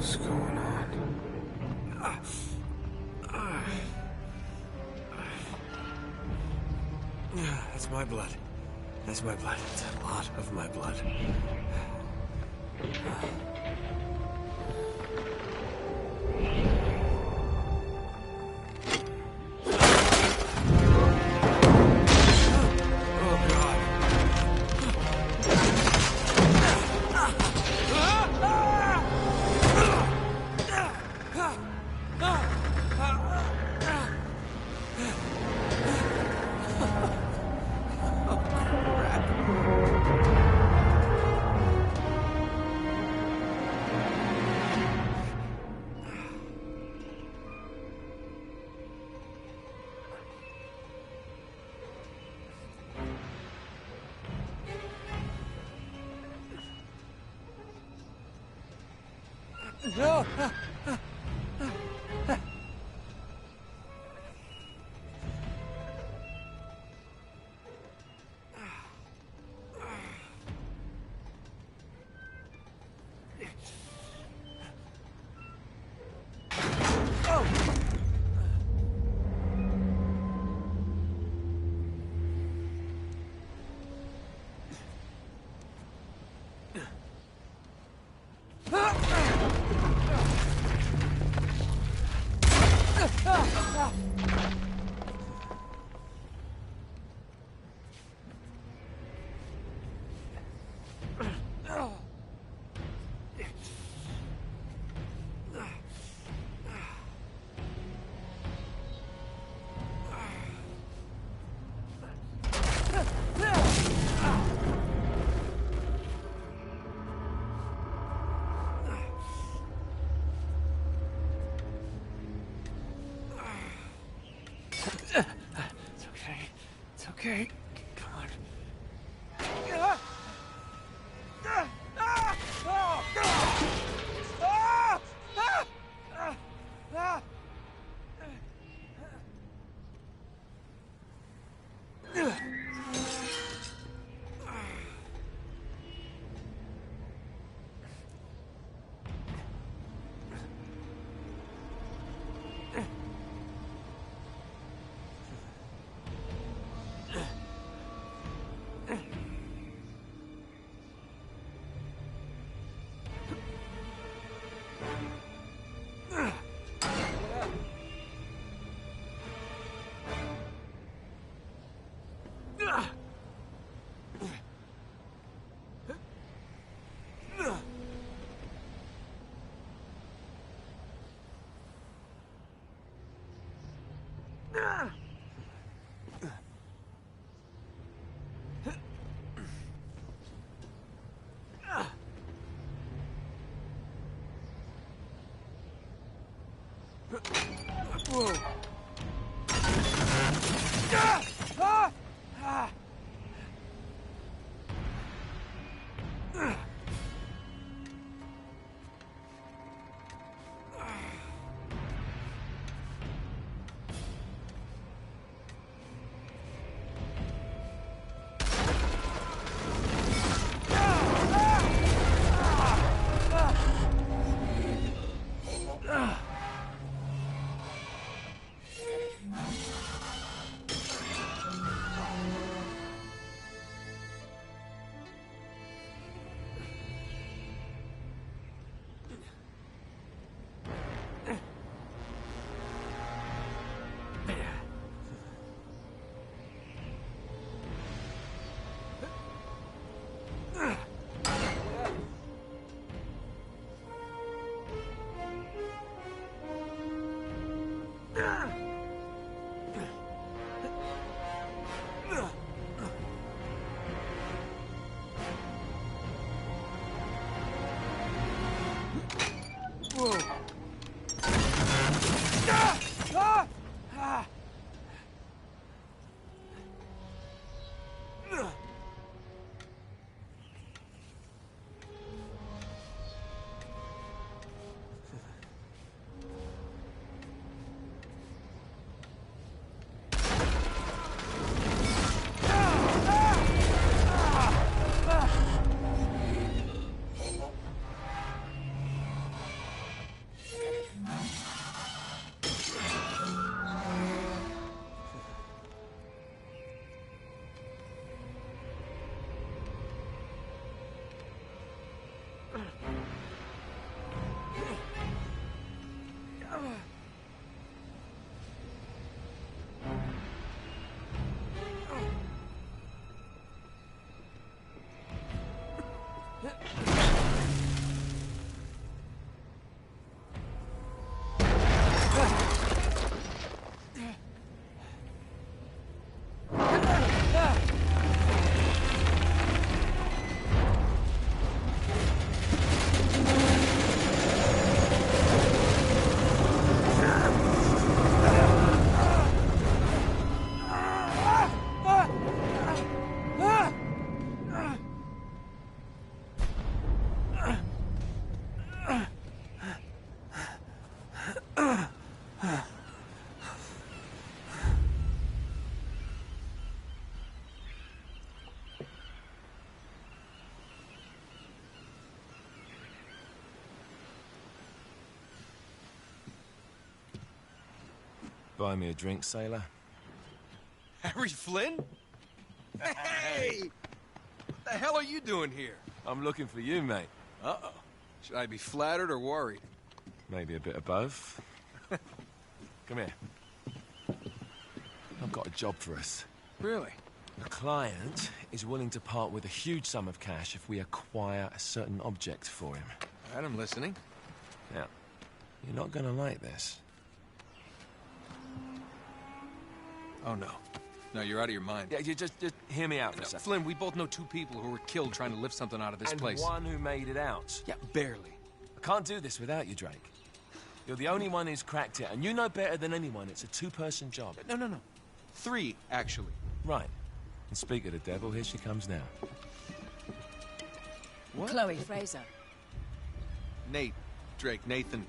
hell's going on? That's my blood. That's my blood. It's a lot of my blood. No! Okay, come on. Whoa. Buy me a drink, sailor? Harry Flynn? Hey! What the hell are you doing here? I'm looking for you, mate. Uh-oh. Should I be flattered or worried? Maybe a bit of both. Come here. I've got a job for us. Really? The client is willing to part with a huge sum of cash if we acquire a certain object for him. All right, I'm listening. Now, you're not gonna like this. Oh, no. No, you're out of your mind. Yeah, you just hear me out for a second. Flynn, we both know 2 people who were killed trying to lift something out of this place. And one who made it out. Yeah, barely. I can't do this without you, Drake. You're the only one who's cracked it, and you know better than anyone it's a 2-person job. No. 3, actually. Right. And speak of the devil, here she comes now. What? Chloe Fraser. Nate. Drake. Nathan.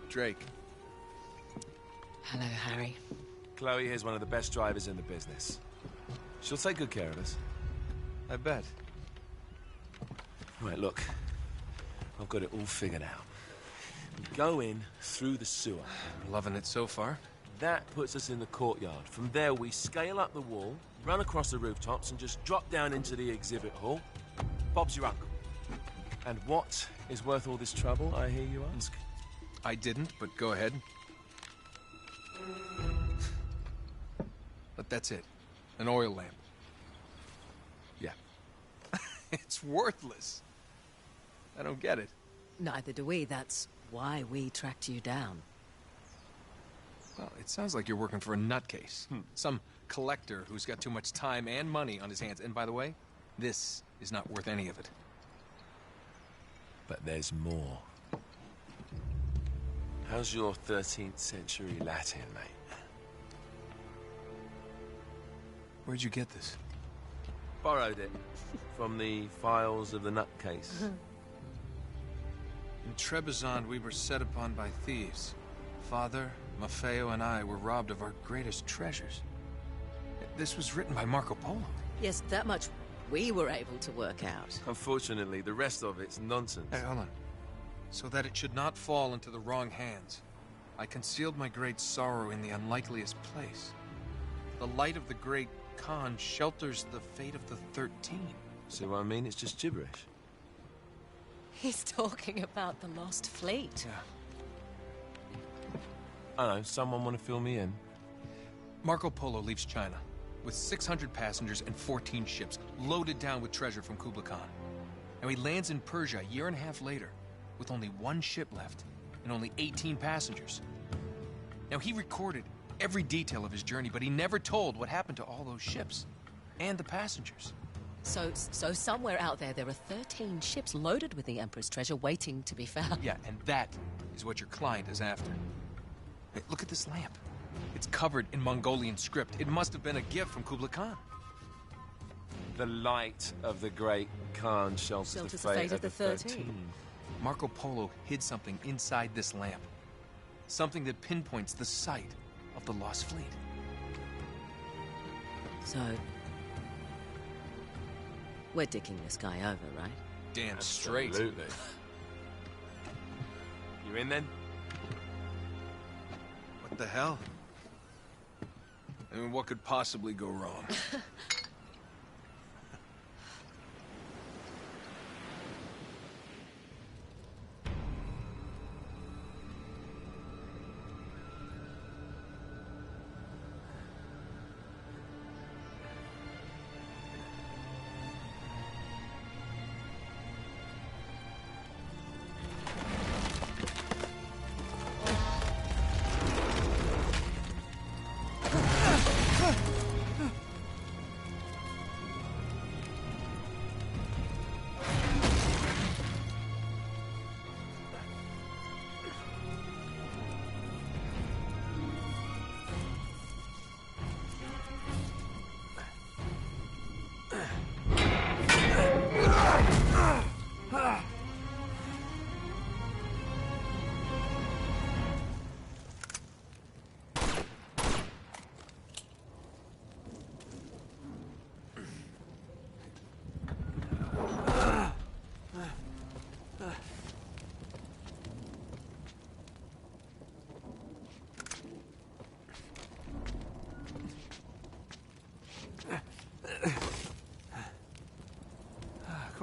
Drake. Hello, Harry. Chloe is one of the best drivers in the business. She'll take good care of us. I bet. Right, look. I've got it all figured out. We go in through the sewer. I'm loving it so far. That puts us in the courtyard. From there, we scale up the wall, run across the rooftops, and just drop down into the exhibit hall. Bob's your uncle. And what is worth all this trouble, I hear you ask? I didn't, but go ahead. But that's it. An oil lamp. Yeah. It's worthless. I don't get it. Neither do we. That's why we tracked you down. Well, it sounds like you're working for a nutcase. Some collector who's got too much time and money on his hands. And by the way, this is not worth any of it. But there's more. How's your 13th century Latin, mate? Where'd you get this? Borrowed it from the files of the nutcase. In Trebizond, we were set upon by thieves. Father, Maffeo, and I were robbed of our greatest treasures. This was written by Marco Polo. Yes, that much we were able to work out. Unfortunately, the rest of it's nonsense. Hey, hold on. So that it should not fall into the wrong hands, I concealed my great sorrow in the unlikeliest place. The light of the great Khan shelters the fate of the 13. See what I mean? It's just gibberish. He's talking about the lost fleet. Yeah. I don't know, someone want to fill me in? Marco Polo leaves China with 600 passengers and 14 ships loaded down with treasure from Kublai Khan. And he lands in Persia a year and a half later with only 1 ship left and only 18 passengers. Now, he recorded every detail of his journey, but he never told what happened to all those ships and the passengers. So somewhere out there are 13 ships loaded with the Emperor's treasure waiting to be found. Yeah, and that is what your client is after. Hey, look at this lamp. It's covered in Mongolian script. It must have been a gift from Kublai Khan. The light of the great Khan shelters the fate of the 13. Marco Polo hid something inside this lamp. Something that pinpoints the site of the lost fleet. So, we're dicking this guy over, right? Damn straight. Absolutely. You in then? What the hell? I mean, what could possibly go wrong?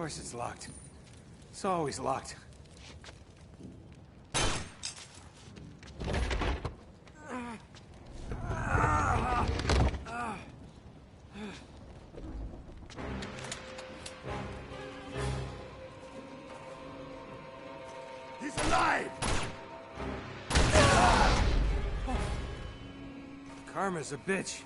course it's locked. It's always locked. He's alive! Karma's a bitch.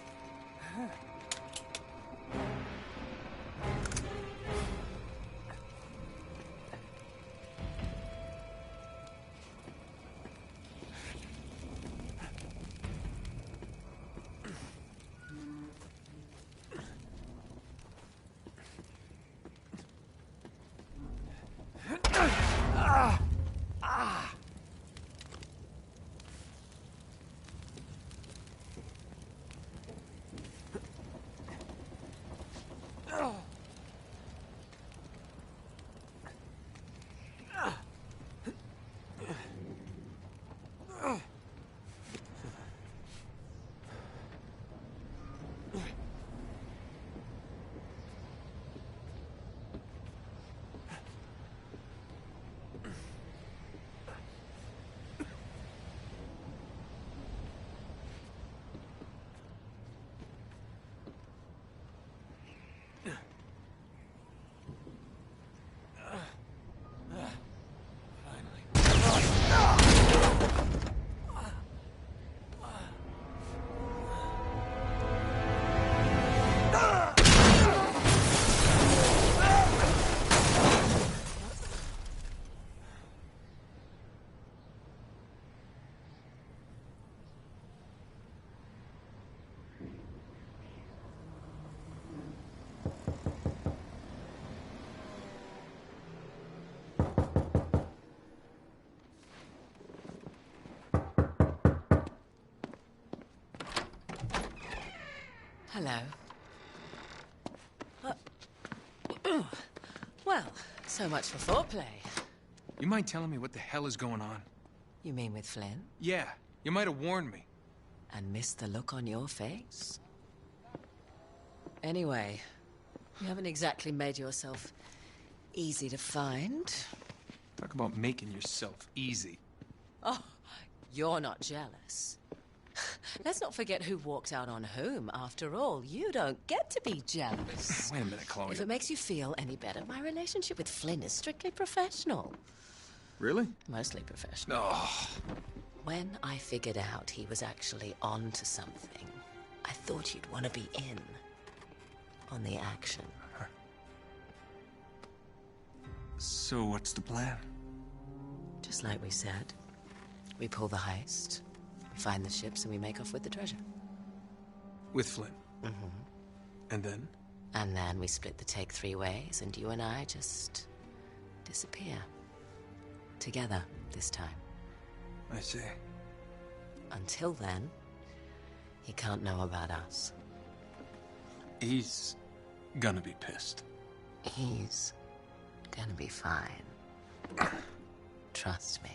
Hello. Well, so much for foreplay. You mind telling me what the hell is going on? You mean with Flynn? Yeah, you might have warned me. And missed the look on your face? Anyway, you haven't exactly made yourself easy to find. Talk about making yourself easy. Oh, you're not jealous. Let's not forget who walked out on whom. After all, you don't get to be jealous. Wait a minute, Chloe. If it makes you feel any better, my relationship with Flynn is strictly professional. Really? Mostly professional. Oh. When I figured out he was actually on to something, I thought you'd want to be in on the action. So what's the plan? Just like we said. We pull the heist, we find the ships, and we make off with the treasure. With Flynn? Mm-hmm. And then? And then we split the take 3 ways, and you and I just disappear. Together, this time. I see. Until then, he can't know about us. He's gonna be pissed. He's gonna be fine. Trust me.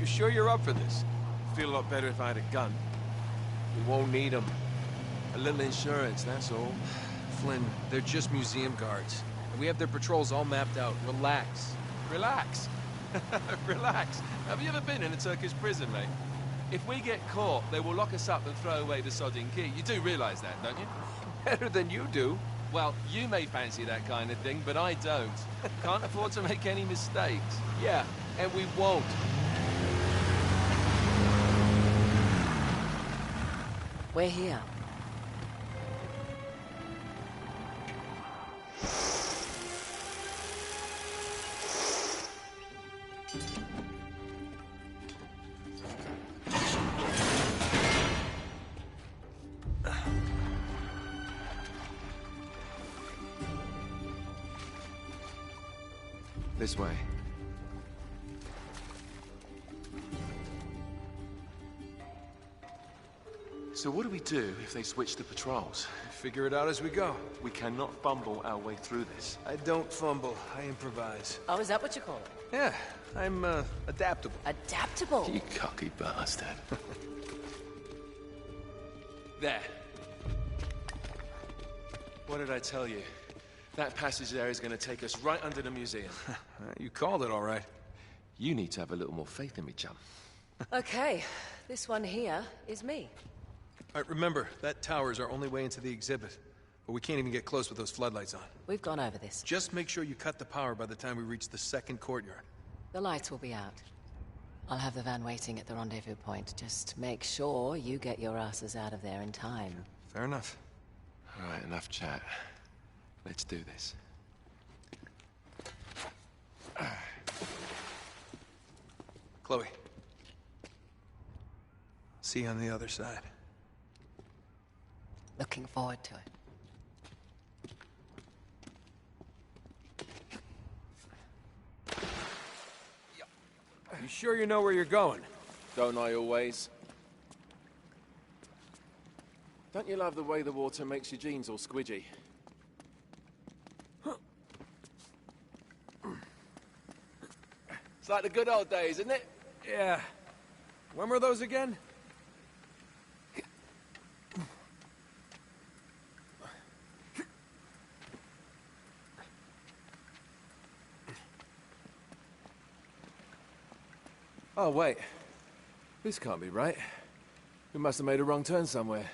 You sure you're up for this? Feel a lot better if I had a gun. We won't need them. A little insurance, that's all. Flynn, they're just museum guards. And we have their patrols all mapped out. Relax. Relax. Relax. Have you ever been in a Turkish prison, mate? If we get caught, they will lock us up and throw away the sodding key. You do realize that, don't you? Better than you do. Well, you may fancy that kind of thing, but I don't. Can't afford to make any mistakes. Yeah, and we won't. We're here. This way. So what do we do if they switch the patrols? Figure it out as we go. We cannot fumble our way through this. I don't fumble, I improvise. Oh, is that what you call it? Yeah, I'm, adaptable. Adaptable. You cocky bastard. There. What did I tell you? That passage there is going to take us right under the museum. You called it all right. You need to have a little more faith in me, chum. Okay, this one here is me. All right, remember, that tower is our only way into the exhibit. But we can't even get close with those floodlights on. We've gone over this. Just make sure you cut the power by the time we reach the second courtyard. The lights will be out. I'll have the van waiting at the rendezvous point. Just make sure you get your asses out of there in time. Fair enough. All right, enough chat. Let's do this. Chloe. See you on the other side. Looking forward to it. You sure you know where you're going? Don't I always? Don't you love the way the water makes your jeans all squidgy? It's like the good old days, isn't it? Yeah. When were those again? Oh, wait. This can't be right. We must have made a wrong turn somewhere.